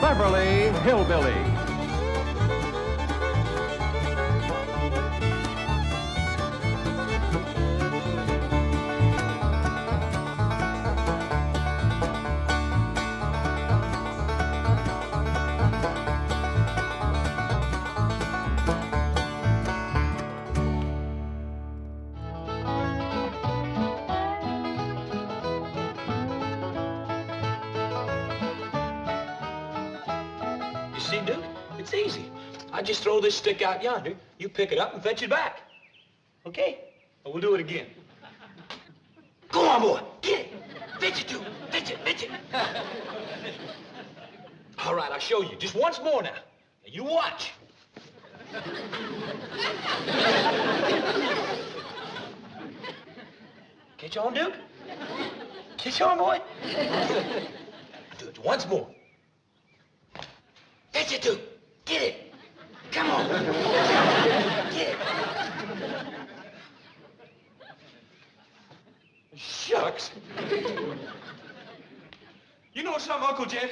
Beverly Hillbillies. See, Duke, it's easy. I just throw this stick out yonder, you pick it up and fetch it back. Okay? But we'll do it again. Go on, boy. Get it. Fetch it, Duke. Fetch it, fetch it. All right, I'll show you. Just once more now. Now you watch. Catch on, Duke? Catch on, boy? Do it once more. Fetch it, Duke. Get it. Come on. Get it. Shucks. You know something, Uncle Jed?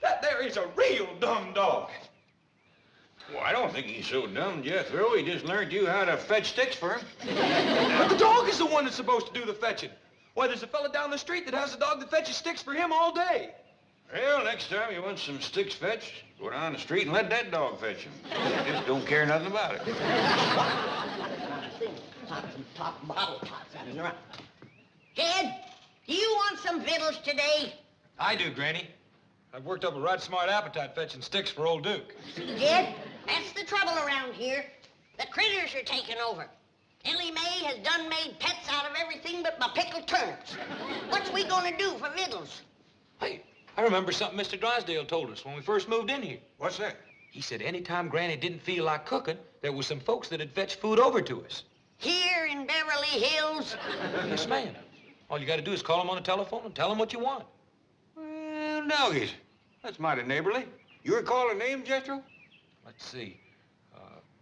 That there is a real dumb dog. Well, I don't think he's so dumb, Jethro. He just learned you how to fetch sticks for him. But the dog is the one that's supposed to do the fetching. Why, there's a fella down the street that has a dog that fetches sticks for him all day. Well, next time you want some sticks fetched, go down the street and let that dog fetch them. He just don't care nothing about it. Some top bottle tops running around. Jed, do you want some victuals today? I do, Granny. I've worked up a right smart appetite fetching sticks for old Duke. See, Jed, that's the trouble around here. The critters are taking over. Ellie Mae has done made pets out of everything but my pickled turnips. What's we gonna do for victuals? Hey, I remember something Mr. Drysdale told us when we first moved in here. What's that? He said anytime Granny didn't feel like cooking, there was some folks that'd fetch food over to us. Here in Beverly Hills? Yes, ma'am. All you gotta do is call them on the telephone and tell them what you want. Well, doggies. That's mighty neighborly. You recall her name, Jethro? Let's see.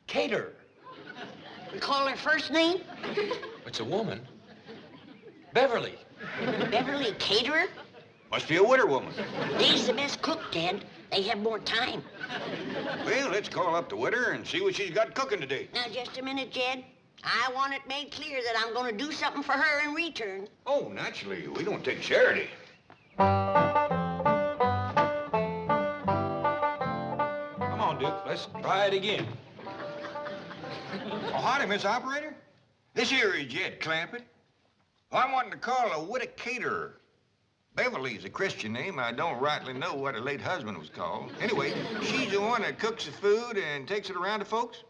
Cater. We call her first name? It's a woman. Beverly. Beverly Caterer? Must be a widow woman. They's the best cook, Jed. They have more time. Well, let's call up the widow and see what she's got cooking today. Now, just a minute, Jed. I want it made clear that I'm gonna do something for her in return. Oh, naturally. We don't take charity. Come on, Duke. Let's try it again. Oh, howdy, Miss Operator. This here is Jed Clampett. I'm wanting to call a widow caterer. Beverly's a Christian name. I don't rightly know what her late husband was called. Anyway, she's the one that cooks the food and takes it around to folks.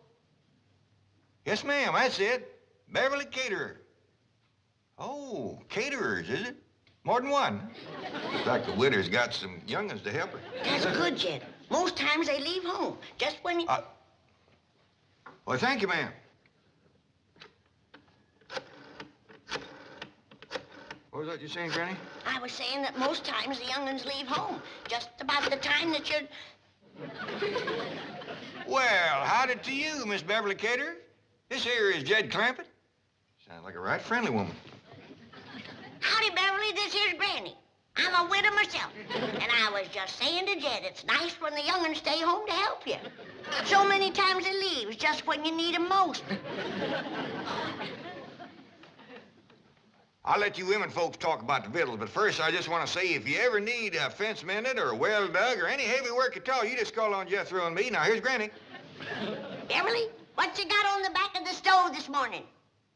Yes, ma'am, that's it. Beverly Caterer. Oh, caterers, is it? More than one. Looks like the widow's got some young'uns to help her. That's good, Jed. Most times they leave home, just when you... Well, thank you, ma'am. What was that you saying, Granny? I was saying that most times the young'uns leave home, just about the time that you're... Well, howdy to you, Miss Beverly Caterer. This here is Jed Clampett. Sounds like a right friendly woman. Howdy, Beverly, this here's Granny. I'm a widow myself. And I was just saying to Jed, it's nice when the young'uns stay home to help you. So many times they leave just when you need 'em most. I'll let you women folks talk about the victuals, but first I just want to say if you ever need a fence mended or a well dug or any heavy work at all, you just call on Jethro and me. Now, here's Granny. Beverly, what you got on the back of the stove this morning?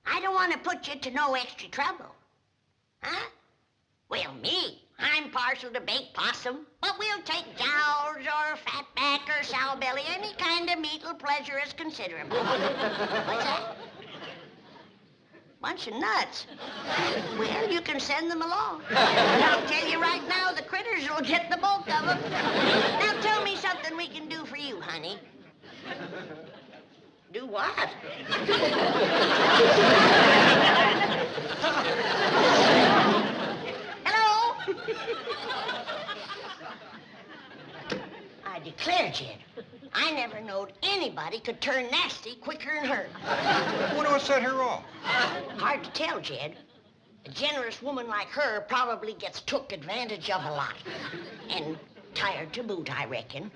I don't want to put you to no extra trouble. Huh? Well, me, I'm partial to baked possum, but we'll take jowls or fatback or sowbelly. Any kind of meat will pleasure us considerable. What's that? Bunch of nuts. Well, you can send them along. I'll tell you right now, the critters will get the bulk of them. Now tell me something we can do for you, honey. Do what? Hello? I declare, Jed, I never knowed anybody could turn nasty quicker than her. I wonder what set her off. Hard to tell, Jed. A generous woman like her probably gets took advantage of a lot. And Tired to boot, I reckon.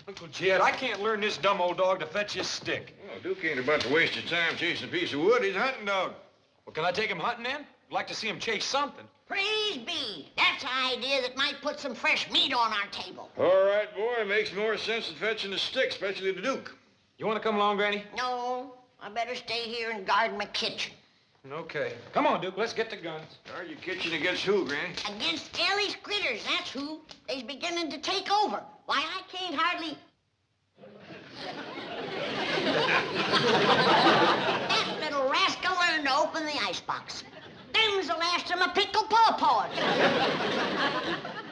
Uncle Jed, I can't learn this dumb old dog to fetch his stick. Well, Duke ain't about to waste his time chasing a piece of wood. He's a hunting dog. Well, can I take him hunting then? I'd like to see him chase something. Praise be. That's an idea that might put some fresh meat on our table. All right, boy. It makes more sense than fetching a stick, especially the Duke. You want to come along, Granny? No, I better stay here and guard my kitchen. Okay. Come on, Duke. Let's get the guns. Guard your kitchen against who, Granny? Against Ellie's critters, that's who. They's beginning to take over. Why, I can't hardly... That little rascal learned to open the icebox. Them's the last of my pickled pawpaws.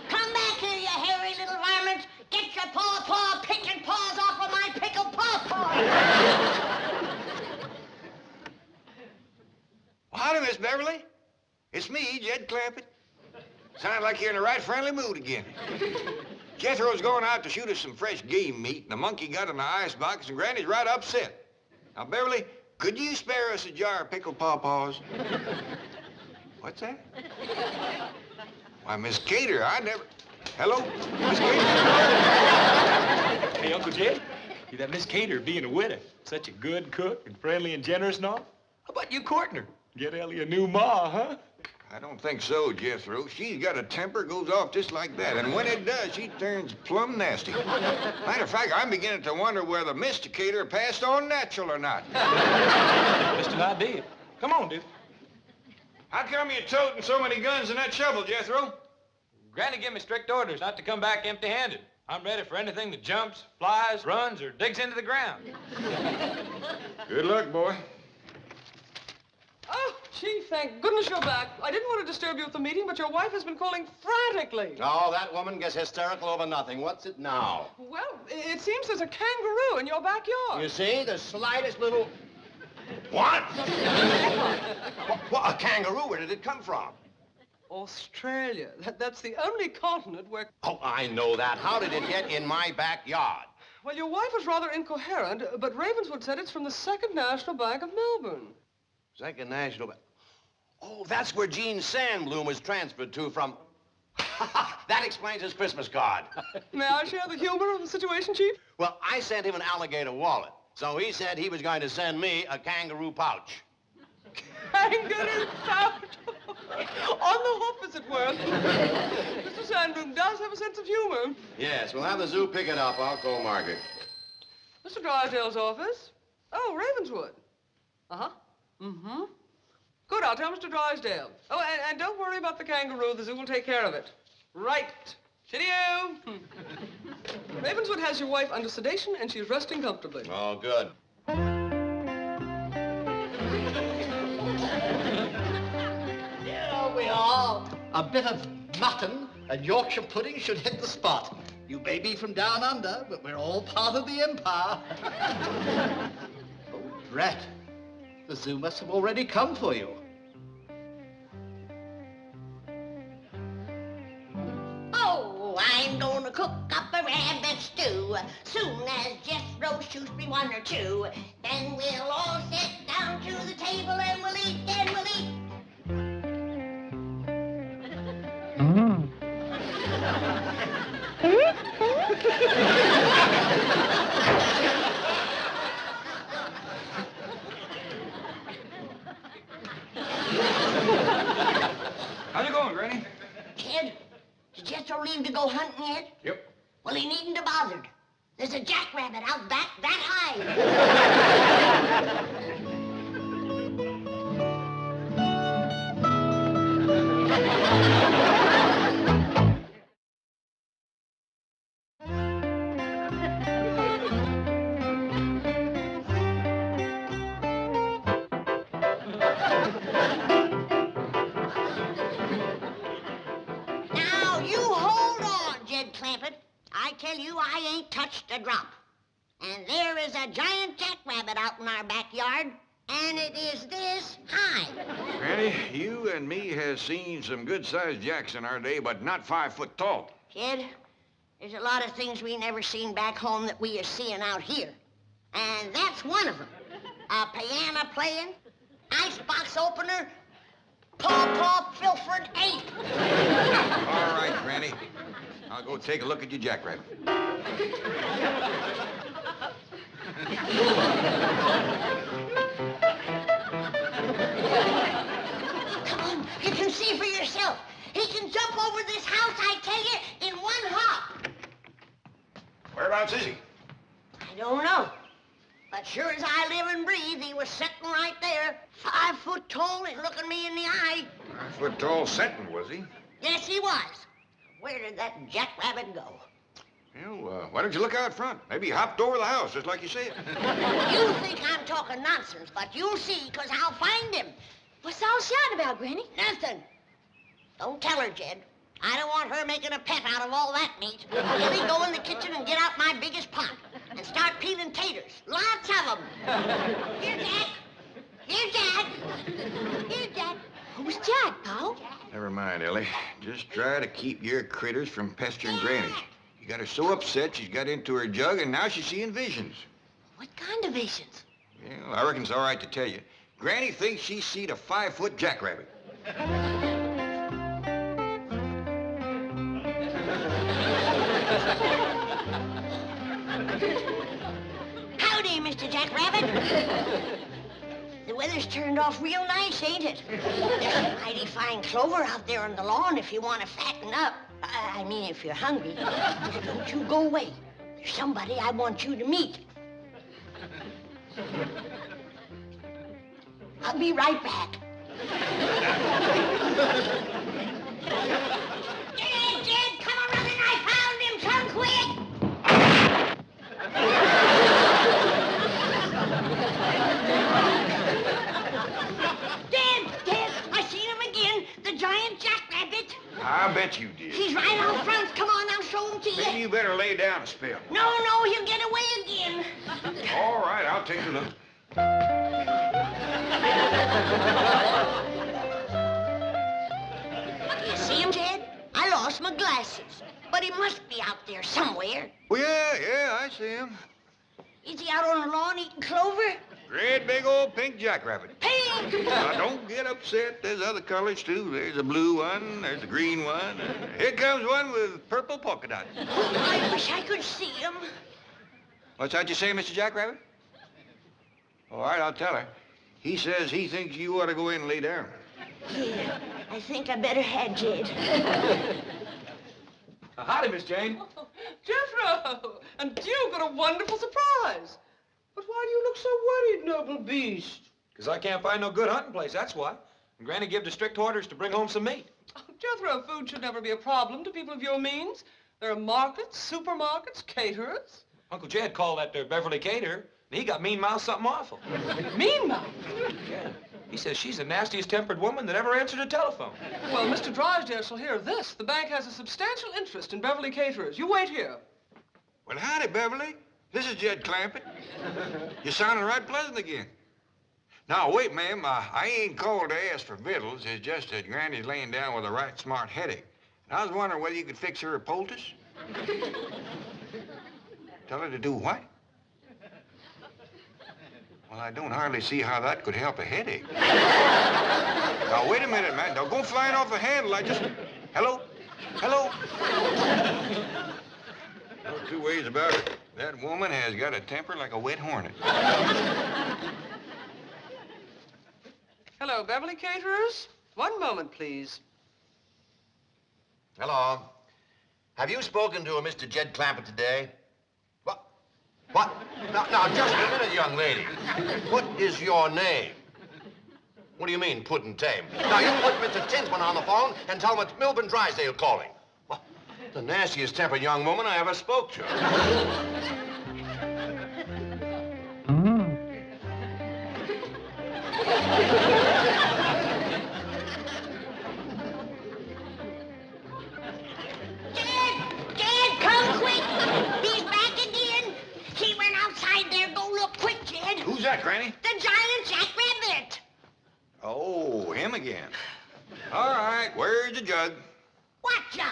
Come back here, you hairy little varmints. Get your paw picking paws off of my pickled pawpaws. Howdy, Miss Beverly. It's me, Jed Clampett. Sounds like you're in the right friendly mood again. Jethro's going out to shoot us some fresh game meat, and the monkey got in the icebox, and Granny's right upset. Now, Beverly, could you spare us a jar of pickled pawpaws? What's that? Why, Miss Cater, I never... Hello, Miss Cater? Hey, Uncle Jed, see that Miss Cater being a widow, such a good cook and friendly and generous and all? How about you courting her? Get Ellie a new ma, huh? I don't think so, Jethro. She's got a temper, goes off just like that. And when it does, she turns plumb nasty. Matter of fact, I'm beginning to wonder whether Mr. Cater passed on natural or not. Just an idea. Come on, dude. How come you're toting so many guns in that shovel, Jethro? Granny gave me strict orders not to come back empty-handed. I'm ready for anything that jumps, flies, runs, or digs into the ground. Good luck, boy. Oh, gee, thank goodness you're back. I didn't want to disturb you at the meeting, but your wife has been calling frantically. Oh, that woman gets hysterical over nothing. What's it now? Well, it seems there's a kangaroo in your backyard. You see, the slightest little... What? What? A kangaroo? Where did it come from? Australia. That's the only continent where... Oh, I know that. How did it get in my backyard? Well, your wife is rather incoherent, but Ravenswood said it's from the Second National Bank of Melbourne. Second National Bank. Oh, that's where Gene Sandbloom was transferred to from... That explains his Christmas card. May I share the humor of the situation, Chief? Well, I sent him an alligator wallet, so he said he was going to send me a kangaroo pouch. Kangaroo pouch? On the hoof, as it were. Mr. Sandbloom does have a sense of humor. Yes, we'll have the zoo pick it up. I'll call Margaret. Mr. Drysdale's office? Oh, Ravenswood. Uh-huh. Mm-hmm. Good, I'll tell Mr. Drysdale. Oh, and don't worry about the kangaroo. The zoo will take care of it. Right. Cheerio. Ravenswood has your wife under sedation, and she's resting comfortably. Oh, good. Here we are. A bit of mutton and Yorkshire pudding should hit the spot. You may be from down under, but we're all part of the empire. Oh, Brett. The zoo must have already come for you. Oh, I'm gonna cook up a rabbit stew. Soon as Jethro shoots me one or two, then we'll all sit down to the table and we'll eat and we'll eat. How's it going, Granny? Ted, did Jethro leave to go hunting yet? Yep. Well, he needn't have bothered. There's a jackrabbit out back that high. Now, you hold on, Jed Clampett. I tell you, I ain't touched a drop. And there is a giant jackrabbit out in our backyard, and it is this high. Granny, you and me has seen some good-sized jacks in our day, but not 5 foot tall. Kid, there's a lot of things we never seen back home that we are seeing out here. And that's one of them. A piano playing, icebox opener, paw, Filford ape. All right, Granny. I'll go take a look at your jackrabbit. Come on, you can see for yourself. He can jump over this house, I tell you, in one hop. Whereabouts is he? I don't know. But sure as I live and breathe, he was sitting right there, 5 foot tall and looking me in the eye. 5 foot tall sentinel, was he? Yes, he was. Where did that jackrabbit go? Well, why don't you look out front? Maybe he hopped over the house, just like you said. You think I'm talking nonsense, but you'll see, because I'll find him. What's all shouting about, Granny? Nothing. Don't tell her, Jed. I don't want her making a pet out of all that meat. Let me go in the kitchen and get out my biggest pot and start peeling taters. Lots of them. Here, Jack. Here, Jack. Here, Jack. Who's Jack, Paul? Never mind, Ellie. Just try to keep your critters from pestering Granny. You got her so upset she's got into her jug, and now she's seeing visions. What kind of visions? Well, I reckon it's all right to tell you. Granny thinks she's seen a 5-foot jackrabbit. Howdy, Mr. Jackrabbit. The weather's turned off real nice, ain't it? There's some mighty fine clover out there on the lawn if you want to fatten up. I mean, if you're hungry. Just don't you go away. There's somebody I want you to meet. I'll be right back. Jed, come a running. I found him. Come quick. Dad, I seen him again. The giant jackrabbit. I bet you did. He's right out front. Come on, I'll show him to you. Maybe you better lay down a spell. No, he'll get away again. All right, I'll take a look. You see him, Jed? I lost my glasses. But he must be out there somewhere. Well, yeah, I see him. Is he out on the lawn eating clover? Great big old pink jackrabbit. Pink! Now, don't get upset. There's other colors, too. There's a blue one. There's a green one. Here comes one with purple polka dots. I wish I could see him. What's that you say, Mr. Jackrabbit? All right, I'll tell her. He says he thinks you ought to go in and lay down. Yeah, I think I better had Jed. Howdy, Miss Jane. Oh, Jethro! And you've got a wonderful surprise. But why do you look so worried, noble beast? Because I can't find no good hunting place, that's why. And Granny gave the strict orders to bring home some meat. Oh, Jethro, food should never be a problem to people of your means. There are markets, supermarkets, caterers. Uncle Jed called that there Beverly caterer, and he got mean-mouthed something awful. Mean-mouthed? Yeah. He says she's the nastiest tempered woman that ever answered a telephone. Well, Mr. Drysdale shall hear this. The bank has a substantial interest in Beverly caterers. You wait here. Well, howdy, Beverly. This is Jed Clampett. You're sounding right pleasant again. Now, wait, ma'am. I ain't called to ask for victuals. It's just that Granny's laying down with a right smart headache. And I was wondering whether you could fix her a poultice. Tell her to do what? Well, I don't hardly see how that could help a headache. Now, wait a minute, man. Don't go flying off the handle. Hello? No two ways about it. That woman has got a temper like a wet hornet. Hello, Beverly caterers. One moment, please. Hello. Have you spoken to a Mr. Jed Clampett today? What? Now, just a minute, young lady. What is your name? What do you mean, put and tame? Now, you put Mr. Tinsman on the phone and tell him it's Milburn Drysdale calling. Well, the nastiest tempered young woman I ever spoke to. Jed, come quick. He's back again. He went outside there. Go look quick, Jed. Who's that, Granny? The giant jackrabbit. Oh, him again. All right, where's the jug? What jug?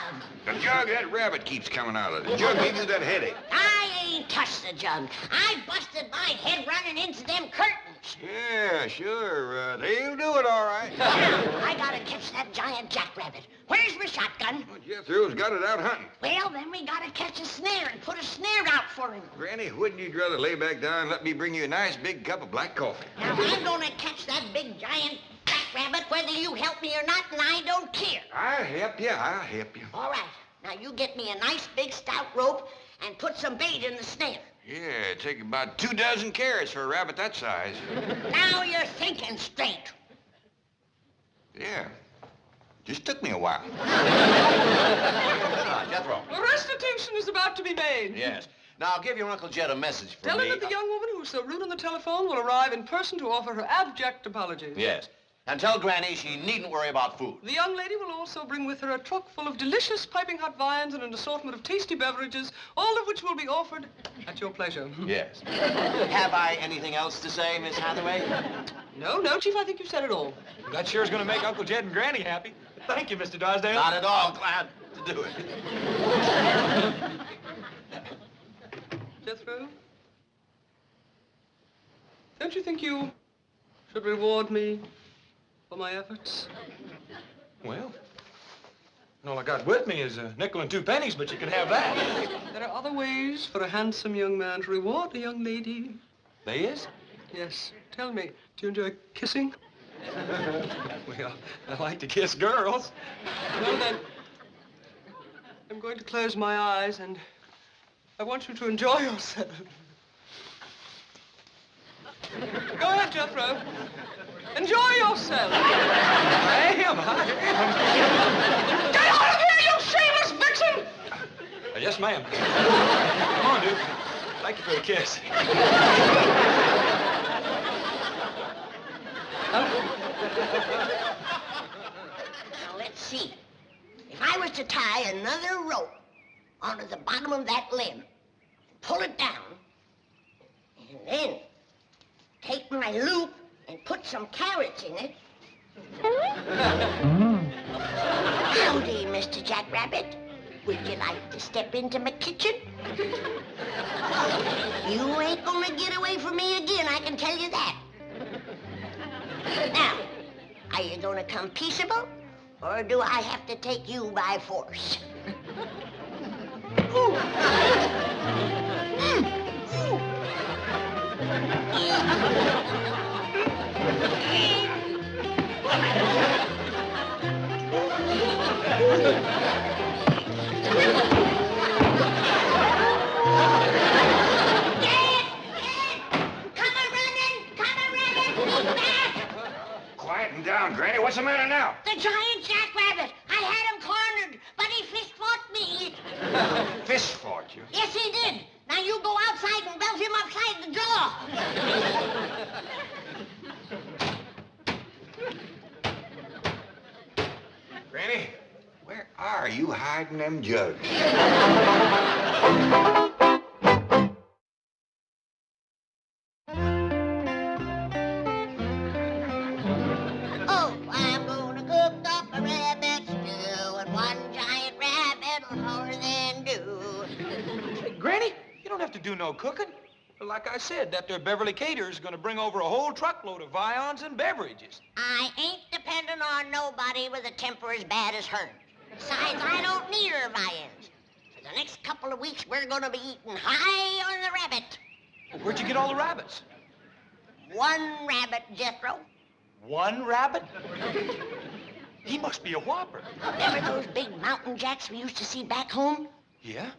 The jug that rabbit keeps coming out of. The jug gave you that headache. I ain't ain't touched the jug. I busted my head running into them curtains. Yeah, sure. They'll do it all right. Now, I gotta catch that giant jackrabbit. Where's my shotgun? Well, Jethro's got it out hunting. Well, then we gotta catch a snare and put a snare out for him. Granny, wouldn't you rather lay back down and let me bring you a nice big cup of black coffee? Now, I'm gonna catch that big giant jackrabbit whether you help me or not, and I don't care. I'll help you. I'll help you. All right. Now, you get me a nice big stout rope and put some bait in the snare. Yeah, it'd take about 2 dozen carrots for a rabbit that size. Now you're thinking straight. Yeah. Just took me a while. Jethro. A restitution is about to be made. Yes. Now, give your Uncle Jed a message from Tell me. him that the young woman who was so rude on the telephone will arrive in person to offer her abject apologies. Yes. And tell Granny she needn't worry about food. The young lady will also bring with her a truck full of delicious piping hot viands and an assortment of tasty beverages, all of which will be offered at your pleasure. Yes. Have I anything else to say, Miss Hathaway? No, Chief, I think you've said it all. That sure is going to make Uncle Jed and Granny happy. Thank you, Mr. Drysdale. Not at all. Glad to do it. Jethro? Don't you think you should reward me for my efforts? Well, all I got with me is a nickel and 2 pennies, but you can have that. There are other ways for a handsome young man to reward a young lady. There is? Yes. Tell me, do you enjoy kissing? Well, I like to kiss girls. Well, then, I'm going to close my eyes, and I want you to enjoy yourself. Go ahead, Jethro. Enjoy yourself. I am. Get out of here, you shameless vixen! Yes, ma'am. Come on, Duke. Thank you for the kiss. Now, let's see. If I was to tie another rope onto the bottom of that limb, pull it down, and then take my loop and put some carrots in it. Howdy, Mr. Jackrabbit. Would you like to step into my kitchen? You ain't gonna get away from me again, I can tell you that. Now, are you gonna come peaceable, or do I have to take you by force? Ooh. Ooh. Quieten down, Granny. What's the matter now? The giant jackrabbit. I had him cornered, but he fist-fought me. Fist fought you. Yes, he did. Now you go outside and belt him upside the jaw. Granny, where are you hiding them jugs? Oh, I'm gonna cook up a rabbit stew, and one giant rabbit will more than do. Hey, Granny, you don't have to do no cooking. Like I said, that there Beverly Caterer's going to bring over a whole truckload of viands and beverages. I ain't depending on nobody with a temper as bad as hers. Besides, I don't need her viands. For the next couple of weeks, we're gonna be eating high on the rabbit. Well, where'd you get all the rabbits? One rabbit, Jethro. One rabbit? He must be a whopper. Remember those big mountain jacks we used to see back home? Yeah?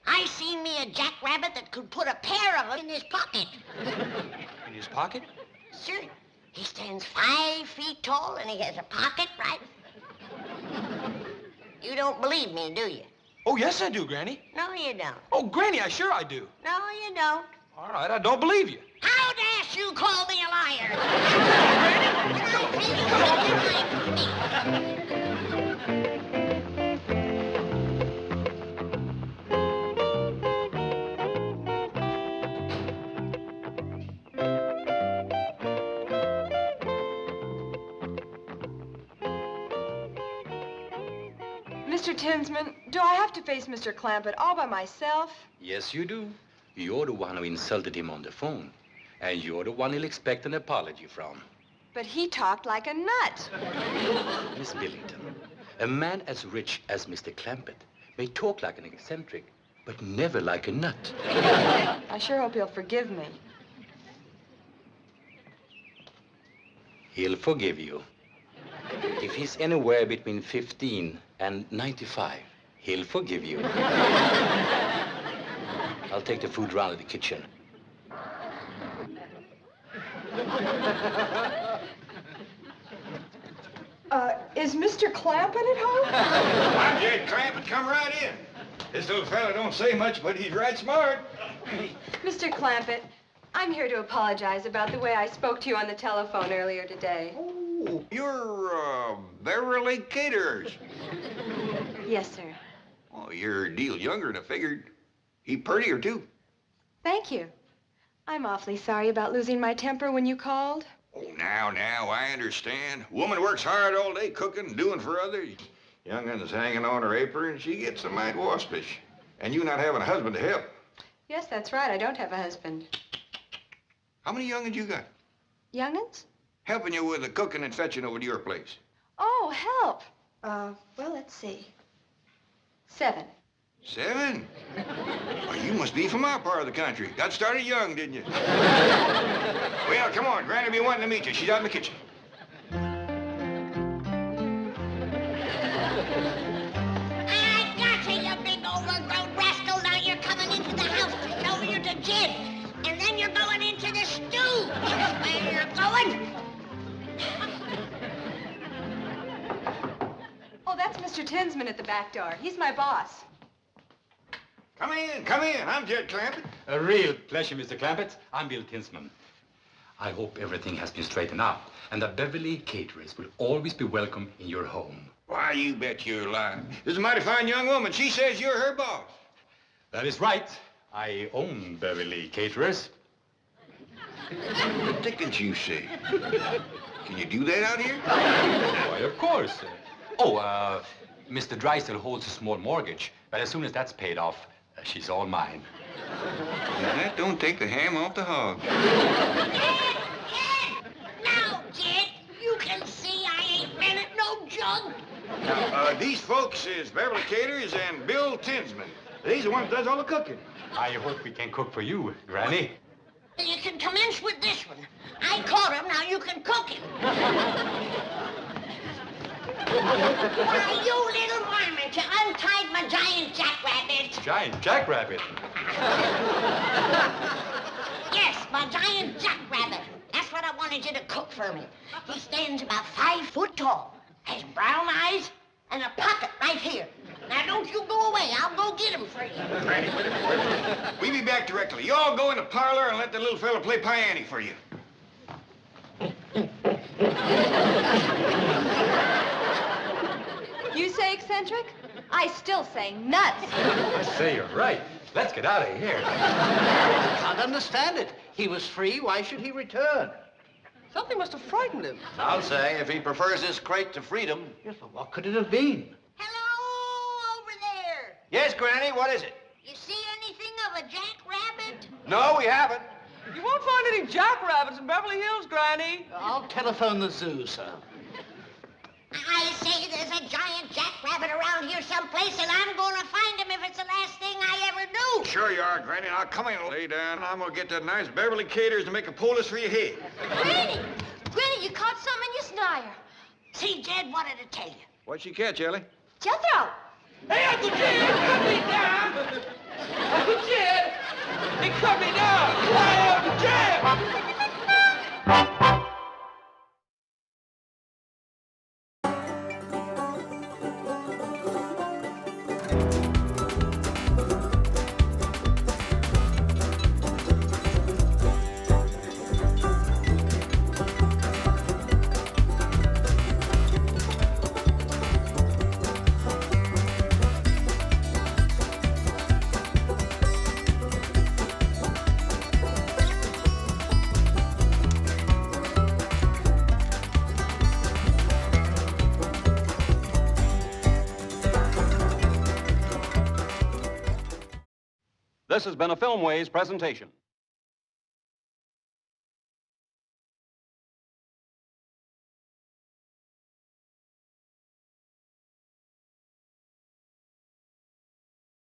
I seen me a jackrabbit that could put a pair of them in his pocket. In his pocket? Sure. He stands 5 feet tall and he has a pocket right. You don't believe me, do you? Oh, yes, I do, Granny. No, you don't. Oh, Granny, I sure I do. No, you don't. All right, I don't believe you. How dare you call me a liar? When I tell you something, Mr. Tinsman, do I have to face Mr. Clampett all by myself? Yes, you do. You're the one who insulted him on the phone. And you're the one he'll expect an apology from. But he talked like a nut. Miss Billington, a man as rich as Mr. Clampett may talk like an eccentric, but never like a nut. I sure hope he'll forgive me. He'll forgive you. If he's anywhere between 15 and 95, he'll forgive you. I'll take the food round to the kitchen. Is Mr. Clampett at home? I'm Jed Clampett. Come right in. This little fella don't say much, but he's right smart. Mr. Clampett, I'm here to apologize about the way I spoke to you on the telephone earlier today. Oh, you're, Beverly Caterers. Yes, sir. Oh, you're a deal younger than I figured. He prettier, too. Thank you. I'm awfully sorry about losing my temper when you called. Oh, now, I understand. Woman works hard all day cooking, doing for others. Young'un's hanging on her apron, she gets a mite waspish. And you not having a husband to help. Yes, that's right. I don't have a husband. How many young'uns you got? Young'uns? Helping you with the cooking and fetching over to your place. Oh, help. Well, let's see. 7. 7? Well, you must be from our part of the country. Got started young, didn't you? Well, come on. Granny'll be wanting to meet you. She's out in the kitchen. I got you, you big overgrown rascal. Now you're coming into the house to show you to Jed. And then you're going into the stew. That's where you're going. Oh, that's Mr. Tinsman at the back door. He's my boss. Come in, come in. I'm Jed Clampett. A real pleasure, Mr. Clampett. I'm Bill Tinsman. I hope everything has been straightened out and the Beverly Caterers will always be welcome in your home. Why, you bet you're lying. This is a mighty fine young woman. She says you're her boss. That is right. I own Beverly Caterers. What dickens you say? Can you do that out here? Why, of course. Mr. Drysdale holds a small mortgage, but as soon as that's paid off, she's all mine. Now, that don't take the ham off the hog. Jed! Now, Jed, you can see I ain't been at no jug. Now, these folks is Beverly Caters and Bill Tinsman. These are the ones that does all the cooking. I hope we can cook for you, Granny. You can commence with this one. I caught him, now you can cook him. Why, you little varmint, you untied my giant jackrabbit. Giant Jackrabbit. Yes, my giant jackrabbit. That's what I wanted you to cook for me. He stands about 5 foot tall, has brown eyes, and a pocket right here. Now, don't you go away. I'll go get him for you. Granny, wait a minute. We'll be back directly. You all go in the parlor and let the little fella play piano for you. You say eccentric? I still say nuts. I say you're right. Let's get out of here. I can't understand it. He was free. Why should he return? Something must have frightened him. I'll say, if he prefers this crate to freedom. Yes, but what could it have been? Hello, over there. Yes, Granny, what is it? You see anything of a jackrabbit? No, we haven't. You won't find any jackrabbits in Beverly Hills, Granny. I'll telephone the zoo, sir. I say there's a giant jackrabbit around here someplace, and I'm going to find him if it's the last thing I ever do. Sure you are, Granny. Now, come in, lay down. I'm going to get that nice Beverly Caters to make a poultice for your head. Granny! Granny, you caught something in your snire. See, Jed wanted to tell you. What'd she catch, Ellie? Jethro! Hey, Uncle Jed, cut me down! Uncle Jed, he cut me down! Hey, Uncle Jed! This has been a Filmways presentation.